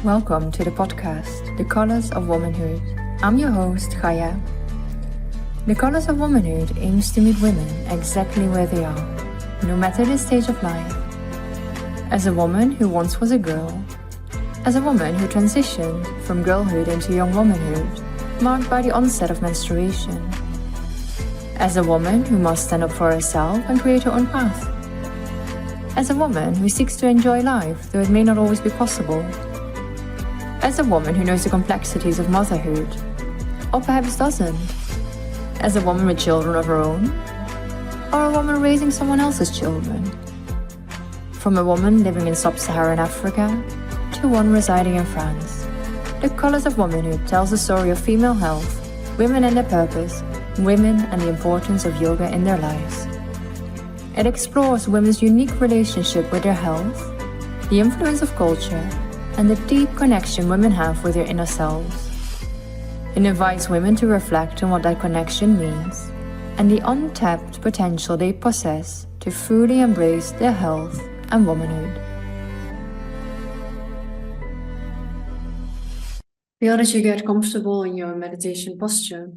Welcome to the podcast, The Colors of Womanhood. I'm your host, Katieanne. The Colors of Womanhood aims to meet women exactly where they are, no matter the stage of life. As a woman who once was a girl, as a woman who transitioned from girlhood into young womanhood, marked by the onset of menstruation, as a woman who must stand up for herself and create her own path, as a woman who seeks to enjoy life, though it may not always be possible, as a woman who knows the complexities of motherhood, or perhaps doesn't, as a woman with children of her own, or a woman raising someone else's children, from a woman living in sub-Saharan Africa to one residing in France. The Colors of Womanhood tells the story of female health, women and their purpose, women and the importance of yoga in their lives. It explores women's unique relationship with their health, the influence of culture, and the deep connection women have with their inner selves. It invites women to reflect on what that connection means and the untapped potential they possess to fully embrace their health and womanhood. Feel that you get comfortable in your meditation posture.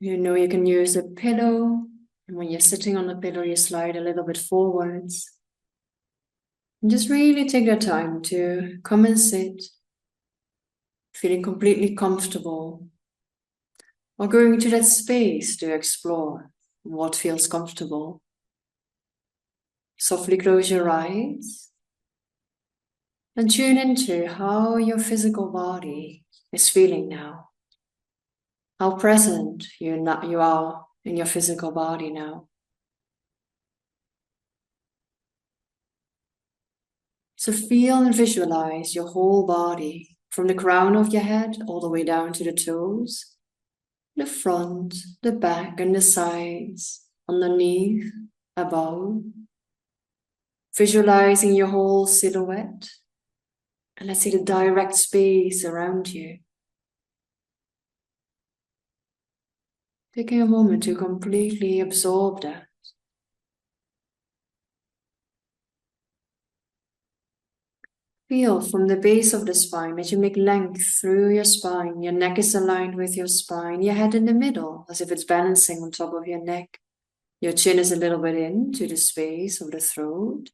You know you can use a pillow, and when you're sitting on the pillow, you slide a little bit forwards. And just really take your time to come and sit, feeling completely comfortable, or going to that space to explore what feels comfortable. Softly close your eyes and tune into how your physical body is feeling now. How present you are in your physical body now. So feel and visualize your whole body from the crown of your head all the way down to the toes, the front, the back and the sides, underneath, above. Visualizing your whole silhouette, and let's see the direct space around you. Taking a moment to completely absorb that. Feel from the base of the spine that you make length through your spine. Your neck is aligned with your spine, your head in the middle, as if it's balancing on top of your neck. Your chin is a little bit into the space of the throat.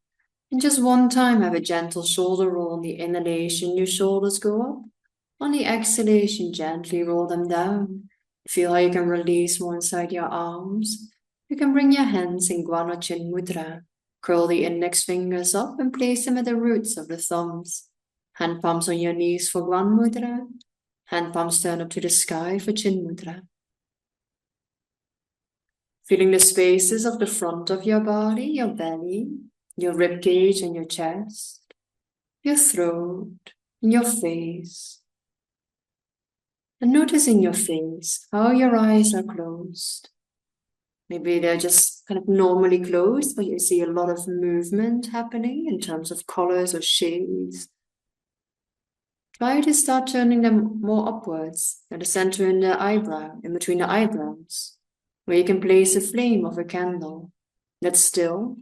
And just one time, have a gentle shoulder roll. On the inhalation, your shoulders go up. On the exhalation, gently roll them down. Feel how you can release more inside your arms. You can bring your hands in Guan or Chin Mudra. Curl the index fingers up and place them at the roots of the thumbs. Hand palms on your knees for Guan Mudra. Hand palms turn up to the sky for Chin Mudra. Feeling the spaces of the front of your body, your belly, your rib cage and your chest, your throat, and your face. And notice in your face how your eyes are closed. Maybe they're just kind of normally closed, but you see a lot of movement happening in terms of colors or shades. Try to start turning them more upwards at the center in the eyebrow, in between the eyebrows, where you can place a flame of a candle that's still,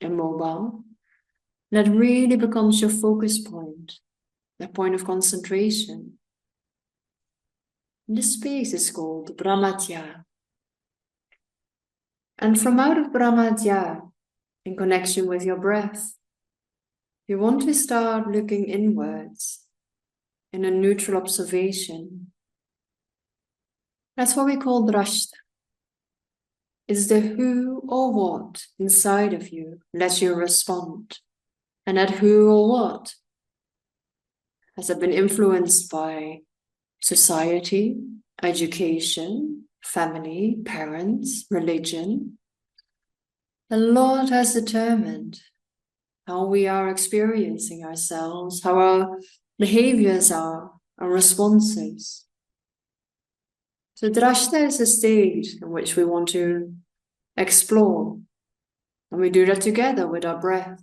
immobile, that really becomes your focus point, that point of concentration. And this space is called Brahmatya. And from out of Brahmatya, in connection with your breath, you want to start looking inwards in a neutral observation. That's what we call drashta. It's the who or what inside of you lets you respond. And that who or what has it been influenced by society, education, family, parents, religion. The Lord has determined how we are experiencing ourselves, how our behaviors are, our responses. So drashta is a state in which we want to explore, and we do that together with our breath,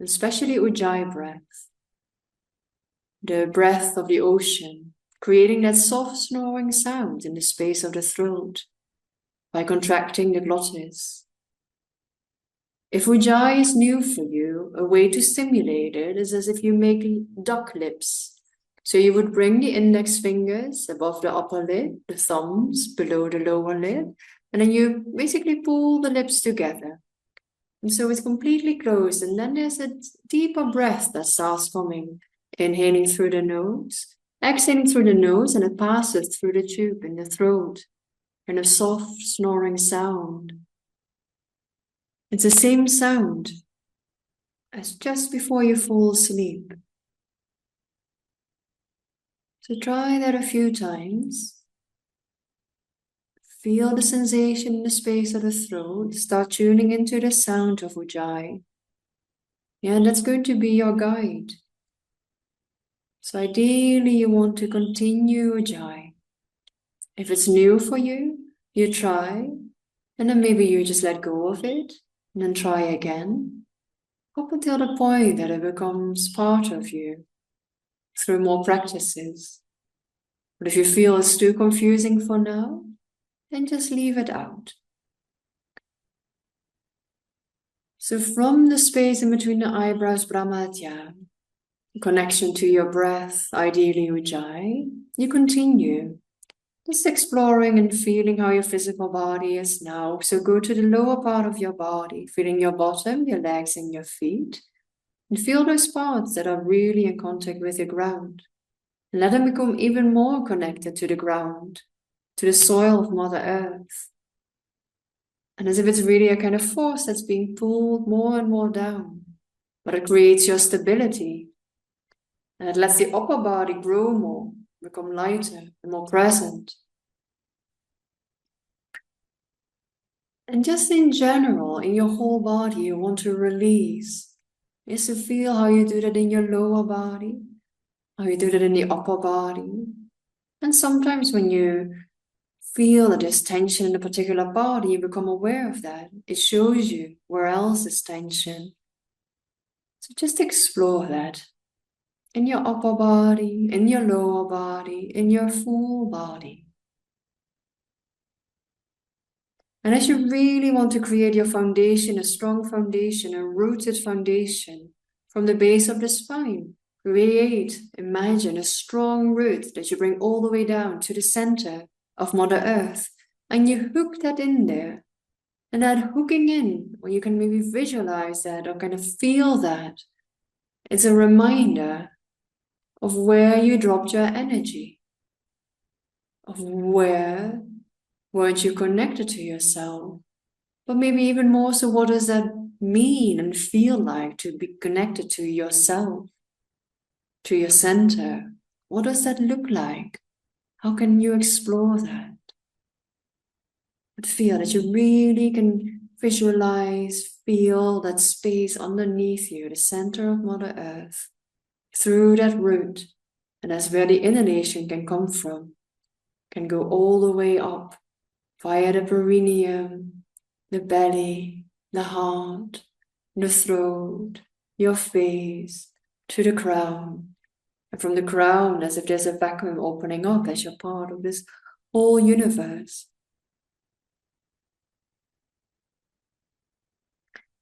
especially Ujjayi breath, the breath of the ocean, creating that soft snoring sound in the space of the throat by contracting the glottis. If Ujjayi is new for you, a way to stimulate it is as if you make duck lips. So you would bring the index fingers above the upper lid, the thumbs below the lower lid, and then you basically pull the lips together. And so it's completely closed, and then there's a deeper breath that starts coming. Inhaling through the nose, exhaling through the nose, and it passes through the tube in the throat, and a soft snoring sound. It's the same sound as just before you fall asleep. So try that a few times. Feel the sensation in the space of the throat. Start tuning into the sound of Ujjayi. Yeah, and that's going to be your guide. So ideally you want to continue Ujjayi. If it's new for you, you try, and then maybe you just let go of it, and then try again, up until the point that it becomes part of you through more practices. But if you feel it's too confusing for now, then just leave it out. So from the space in between the eyebrows, Brahmatya, connection to your breath, ideally Ujjayi, you continue. Just exploring and feeling how your physical body is now. So go to the lower part of your body, feeling your bottom, your legs and your feet. And feel those parts that are really in contact with the ground. And let them become even more connected to the ground, to the soil of Mother Earth. And as if it's really a kind of force that's being pulled more and more down. But it creates your stability. And it lets the upper body grow more, become lighter and more present. And just in general, in your whole body, you want to release. Is to feel how you do that in your lower body, how you do that in the upper body. And sometimes when you feel that there's tension in a particular body, you become aware of that. It shows you where else is tension. So just explore that in your upper body, in your lower body, in your full body. And as you really want to create your foundation, a strong foundation, a rooted foundation from the base of the spine, imagine a strong root that you bring all the way down to the center of Mother Earth, and you hook that in there. And that hooking in, or you can maybe visualize that or kind of feel that, it's a reminder of where you dropped your energy, of where weren't you connected to yourself? But maybe even more so, what does that mean and feel like to be connected to yourself, to your center? What does that look like? How can you explore that? But feel that you really can visualize, feel that space underneath you, the center of Mother Earth, through that root. And that's where the inhalation can come from, can go all the way up via the perineum, the belly, the heart, the throat, your face, to the crown. And from the crown, as if there's a vacuum opening up as you're part of this whole universe.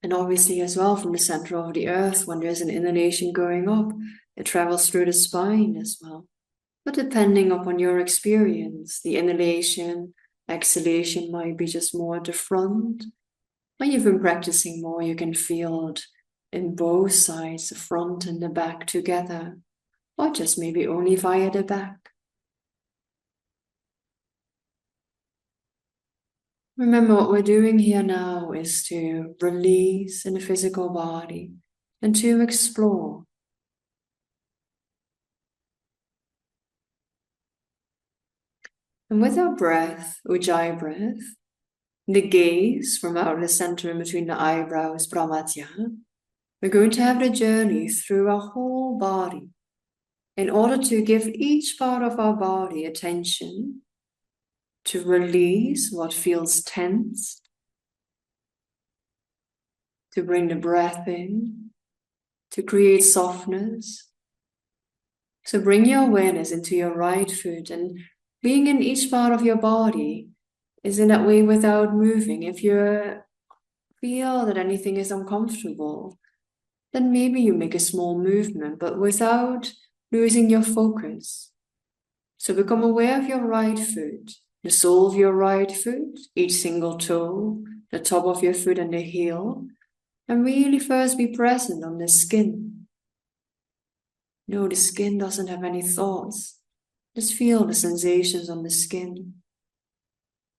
And obviously as well from the center of the earth, when there's an inhalation going up, it travels through the spine as well. But depending upon your experience, the inhalation, exhalation might be just more at the front. When you've been practicing more, you can feel it in both sides, the front and the back together, or just maybe only via the back. Remember, what we're doing here now is to release in the physical body and to explore. And with our breath, Ujjayi breath, the gaze from out the center in between the eyebrows, Brahmatya, we're going to have the journey through our whole body in order to give each part of our body attention, to release what feels tense, to bring the breath in, to create softness. So bring your awareness into your right foot, and being in each part of your body is in that way without moving. If you're feel that anything is uncomfortable, then maybe you make a small movement, but without losing your focus. So become aware of your right foot, the sole of your right foot, each single toe, the top of your foot and the heel, and really first be present on the skin. No, the skin doesn't have any thoughts. Just feel the sensations on the skin.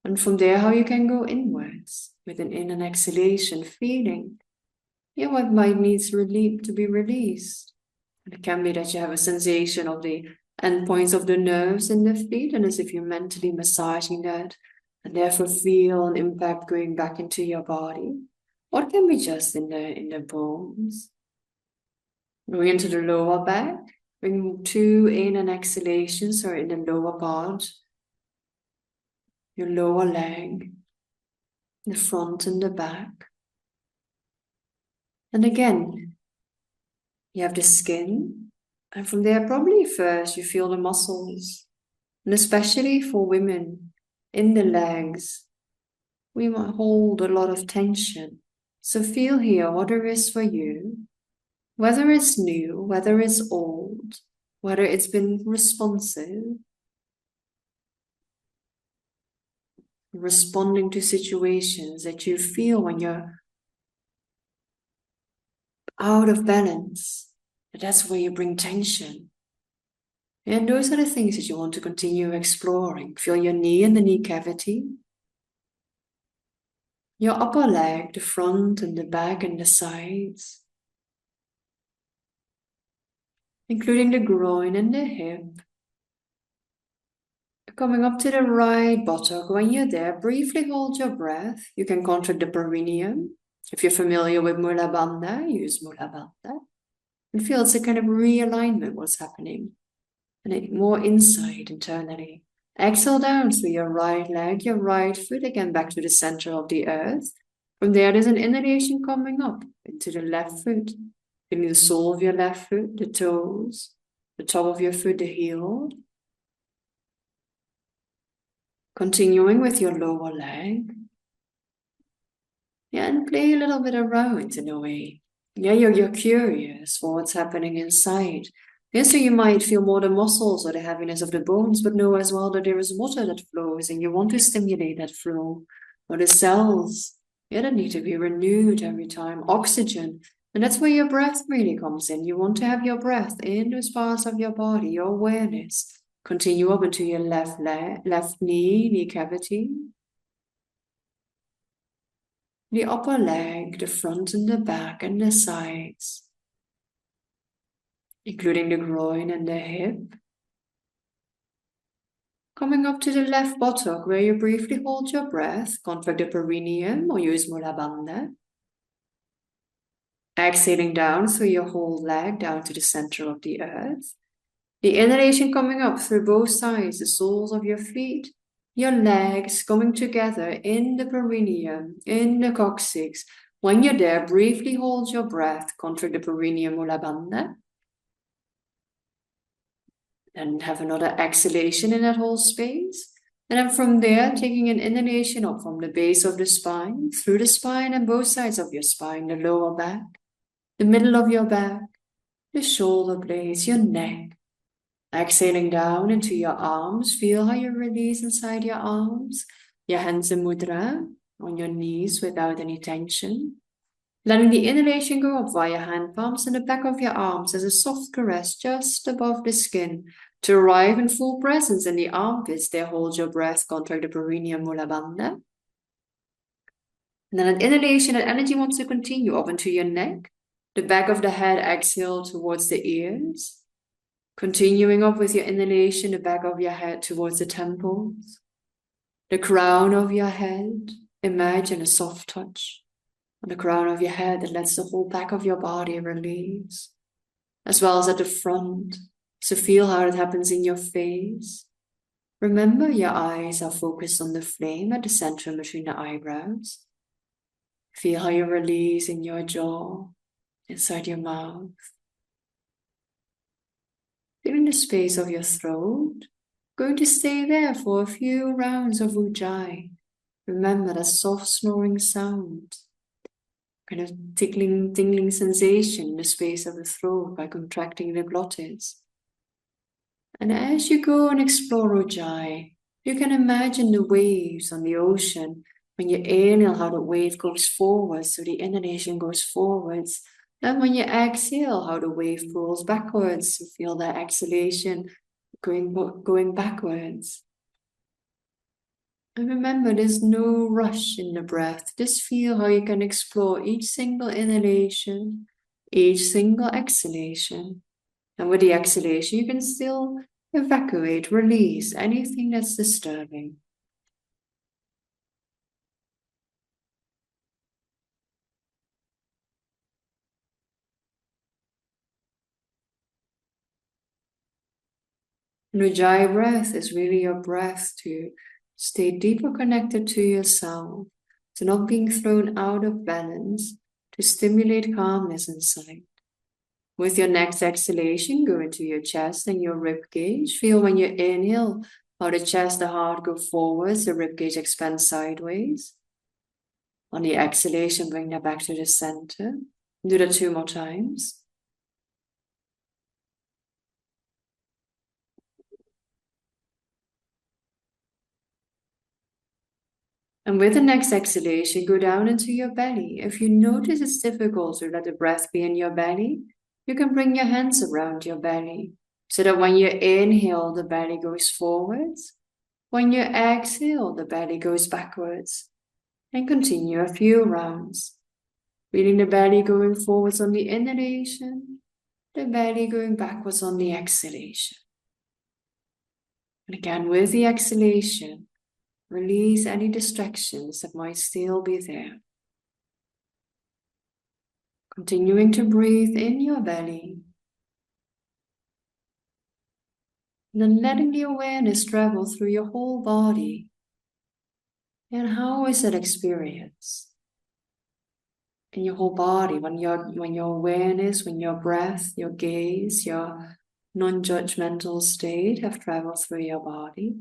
And from there, how you can go inwards with an in and exhalation, feeling what might need to be released. And it can be that you have a sensation of the endpoints of the nerves in the feet, and as if you're mentally massaging that, and therefore feel an impact going back into your body. Or it can be just in the bones. Going into the lower back, bring 2 in and exhalations, or in the lower part, your lower leg, the front and the back. And again, you have the skin, and from there probably first you feel the muscles, and especially for women in the legs, we might hold a lot of tension. So feel here what there is for you, whether it's new, whether it's old, whether it's been responsive, responding to situations that you feel when you're out of balance. That's where you bring tension. And those are the things that you want to continue exploring. Feel your knee and the knee cavity, your upper leg, the front and the back and the sides, including the groin and the hip. Coming up to the right buttock. When you're there, briefly hold your breath. You can contract the perineum. If you're familiar with Mula Bandha, use Mula Bandha. And feel it's a kind of realignment what's happening. And more insight internally. Exhale down through your right leg, your right foot, again back to the center of the earth. From there, there's an inhalation coming up into the left foot. Feeling the sole of your left foot, the toes, the top of your foot, the heel. Continuing with your lower leg. Yeah, and play a little bit around in a way. Yeah, you're curious for what's happening inside. Yeah, so you might feel more the muscles or the heaviness of the bones, but know as well that there is water that flows and you want to stimulate that flow. Or the cells, that need to be renewed every time. Oxygen. And that's where your breath really comes in. You want to have your breath in those parts of your body, your awareness. Continue up into your left leg, left knee cavity. The upper leg, the front and the back and the sides, including the groin and the hip. Coming up to the left buttock, where you briefly hold your breath, contract the perineum or use Mula Bandha. Exhaling down through your whole leg, down to the center of the earth. The inhalation coming up through both sides, the soles of your feet, your legs coming together in the perineum, in the coccyx. When you're there, briefly hold your breath, contract the perineum Mula Bandha. And have another exhalation in that whole space. And then from there, taking an inhalation up from the base of the spine, through the spine and both sides of your spine, the lower back, the middle of your back, the shoulder blades, your neck. Exhaling down into your arms. Feel how you release inside your arms. Your hands in mudra on your knees without any tension. Letting the inhalation go up via hand palms and the back of your arms as a soft caress just above the skin. To arrive in full presence in the armpits, there hold your breath, contract the perineum Mula Bandha. And then an inhalation, that energy wants to continue up into your neck. The back of the head, exhale towards the ears. Continuing up with your inhalation, the back of your head towards the temples. The crown of your head, imagine a soft touch on the crown of your head that lets the whole back of your body release, as well as at the front. So feel how it happens in your face. Remember, your eyes are focused on the flame at the center between the eyebrows. Feel how you release in your jaw, inside your mouth. Feeling the space of your throat. Going to stay there for a few rounds of Ujjayi. Remember that soft snoring sound. kind of tingling sensation in the space of the throat by contracting the glottis. And as you go and explore Ujjayi, you can imagine the waves on the ocean. When you inhale, how the wave goes forwards, so the inhalation goes forwards. And when you exhale, how the wave rolls backwards, so feel that exhalation going backwards. And remember, there's no rush in the breath. Just feel how you can explore each single inhalation, each single exhalation. And with the exhalation, you can still evacuate, release anything that's disturbing. And Ujjayi breath is really your breath to stay deeper connected to yourself, to not being thrown out of balance, to stimulate calmness inside. With your next exhalation, go into your chest and your rib cage. Feel when you inhale how the chest, the heart go forwards, the rib cage expands sideways. On the exhalation, bring that back to the center. Do that 2 more times. And with the next exhalation, go down into your belly. If you notice it's difficult to let the breath be in your belly, you can bring your hands around your belly so that when you inhale, the belly goes forwards. When you exhale, the belly goes backwards. And continue a few rounds. Feeling the belly going forwards on the inhalation, the belly going backwards on the exhalation. And again, with the exhalation, release any distractions that might still be there. Continuing to breathe in your belly. And then letting the awareness travel through your whole body. And how is that experience? In your whole body, when your awareness, when your breath, your gaze, your non-judgmental state have traveled through your body.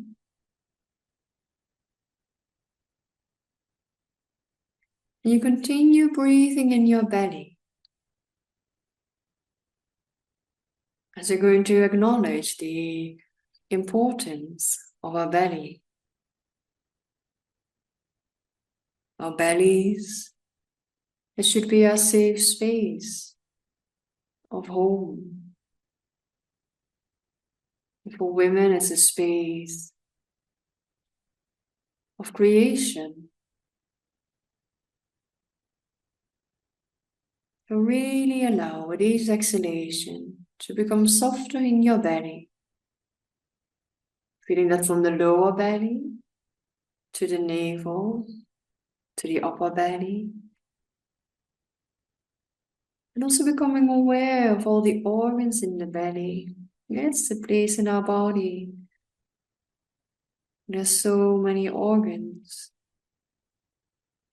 And you continue breathing in your belly. As you're going to acknowledge the importance of our belly. Our bellies, it should be our safe space of home. For women, it's a space of creation. So really allow with each exhalation to become softer in your belly. Feeling that from the lower belly to the navel, to the upper belly. And also becoming aware of all the organs in the belly. It's the place in our body. There's so many organs.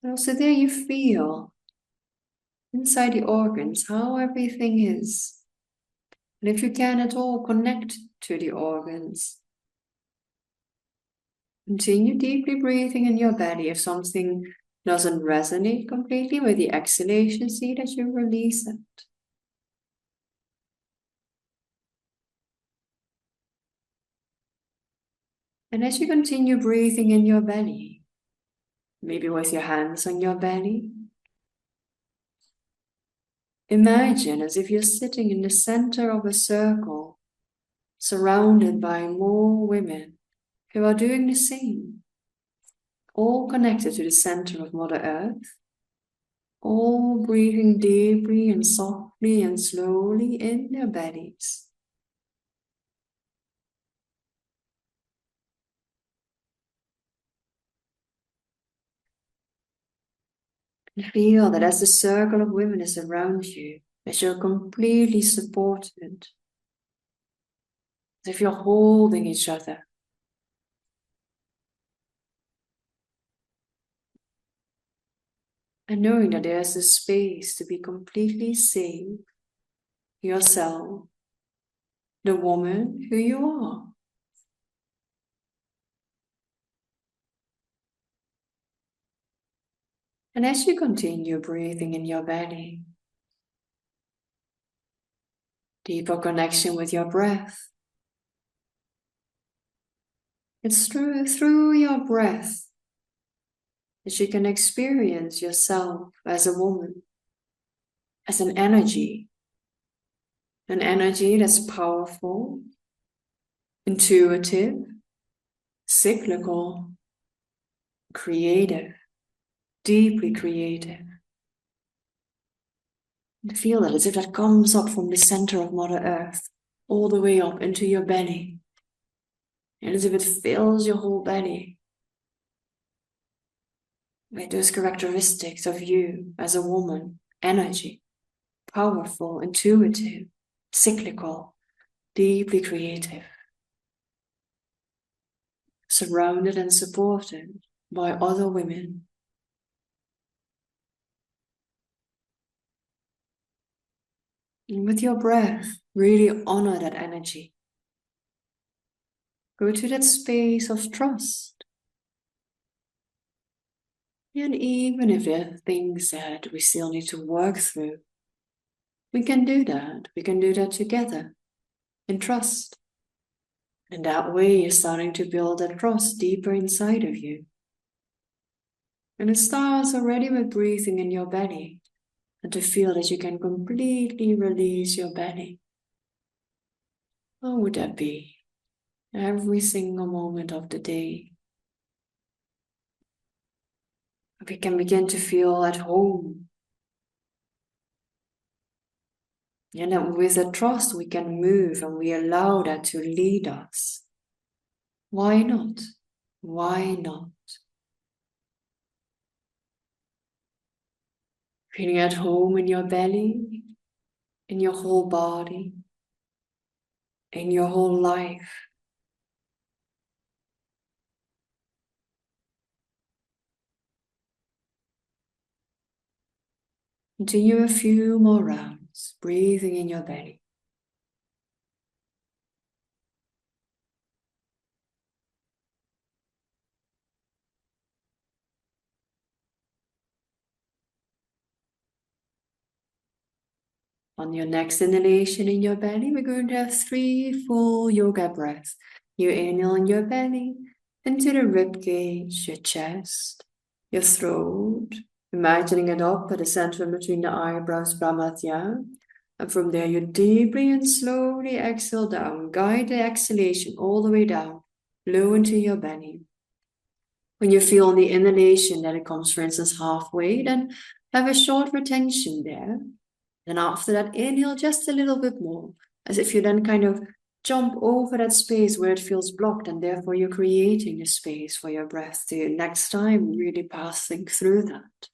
And also there you feel inside the organs how everything is. And if you can at all, connect to the organs. Continue deeply breathing in your belly. If something doesn't resonate completely with the exhalation, see that you release it. And as you continue breathing in your belly, maybe with your hands on your belly, imagine as if you're sitting in the center of a circle, surrounded by more women who are doing the same, all connected to the center of Mother Earth, all breathing deeply and softly and slowly in their bellies. And feel that as the circle of women is around you, as you're completely supported, as if you're holding each other. And knowing that there's a space to be completely safe, yourself, the woman who you are. And as you continue breathing in your belly, deeper connection with your breath. It's through your breath that you can experience yourself as a woman, as an energy that's powerful, intuitive, cyclical, creative, deeply creative. And feel that as if that comes up from the center of Mother Earth, all the way up into your belly. And as if it fills your whole belly with those characteristics of you as a woman, energy, powerful, intuitive, cyclical, deeply creative, surrounded and supported by other women. And with your breath, really honor that energy. Go to that space of trust. And even if there are things that we still need to work through, we can do that. We can do that together in trust. And that way you're starting to build that trust deeper inside of you. And it starts already with breathing in your belly and to feel that you can completely release your belly. How would that be? Every single moment of the day. We can begin to feel at home. And then with the trust we can move and we allow that to lead us. Why not? Why not? Feeling at home in your belly, in your whole body, in your whole life. Continue a few more rounds, breathing in your belly. On your next inhalation in your belly, we're going to have 3 full yoga breaths. You inhale in your belly, into the rib cage, your chest, your throat, imagining it up at the center between the eyebrows, Brahmatya. And from there, you deeply and slowly exhale down. Guide the exhalation all the way down, low into your belly. When you feel on the inhalation that it comes, for instance, halfway, then have a short retention there. Then after that, inhale just a little bit more, as if you then kind of jump over that space where it feels blocked, and therefore you're creating a space for your breath to next time really passing through that.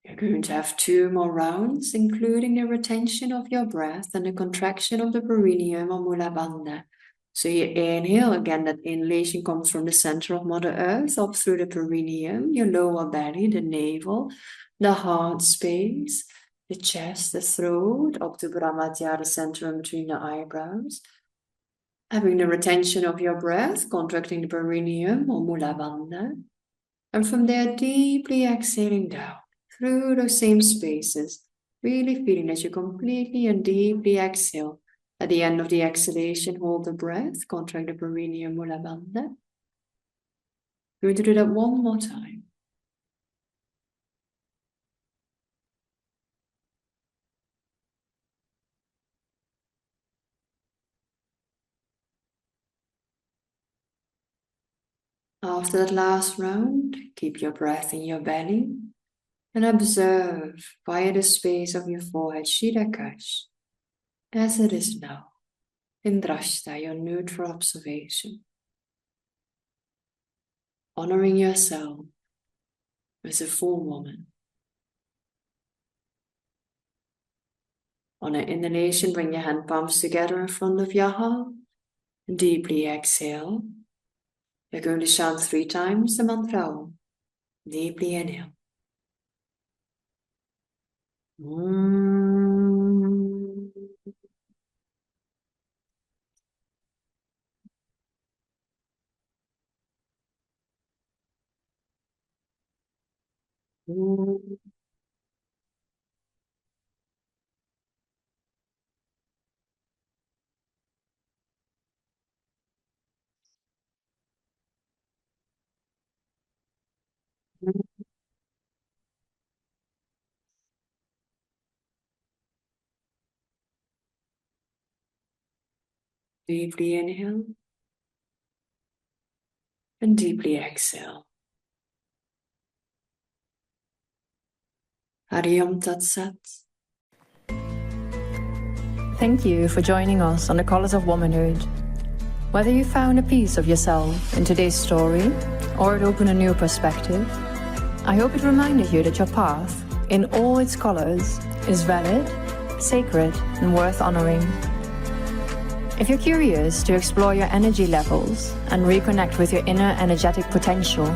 You're going to have 2 more rounds, including the retention of your breath and the contraction of the perineum or Mula Bandha. So you inhale, again, that inhalation comes from the center of Mother Earth, up through the perineum, your lower belly, the navel, the heart space, the chest, the throat, up to Brahmatya, the center in between the eyebrows. Having the retention of your breath, contracting the perineum or Mula Bandha. And from there, deeply exhaling down through those same spaces, really feeling that you completely and deeply exhale. At the end of the exhalation, hold the breath, contract the perineum, Mula Bandha. We're going to do that one more time. After that last round, keep your breath in your belly and observe via the space of your forehead, Shirakash, as it is now, in Drashta, your neutral observation. Honoring yourself as a full woman. On an inhalation, bring your hand palms together in front of your heart. Deeply exhale. You're going to chant 3 times the mantra Om. Deeply inhale. Deeply inhale and deeply exhale. Hariom Tat Sat. Thank you for joining us on the Colors of Womanhood. Whether you found a piece of yourself in today's story or it opened a new perspective, I hope it reminded you that your path, in all its colors, is valid, sacred, and worth honoring. If you're curious to explore your energy levels and reconnect with your inner energetic potential,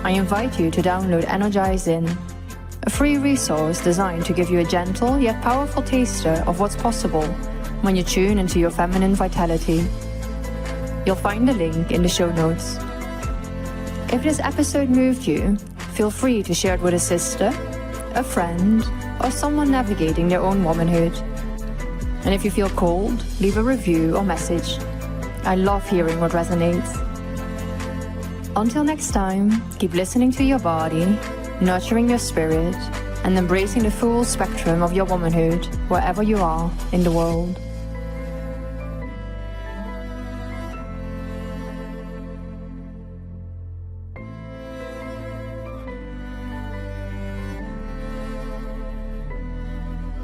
I invite you to download Energize In, a free resource designed to give you a gentle yet powerful taster of what's possible when you tune into your feminine vitality. You'll find the link in the show notes. If this episode moved you, feel free to share it with a sister, a friend, or someone navigating their own womanhood. And if you feel called, leave a review or message. I love hearing what resonates. Until next time, keep listening to your body, nurturing your spirit, and embracing the full spectrum of your womanhood wherever you are in the world.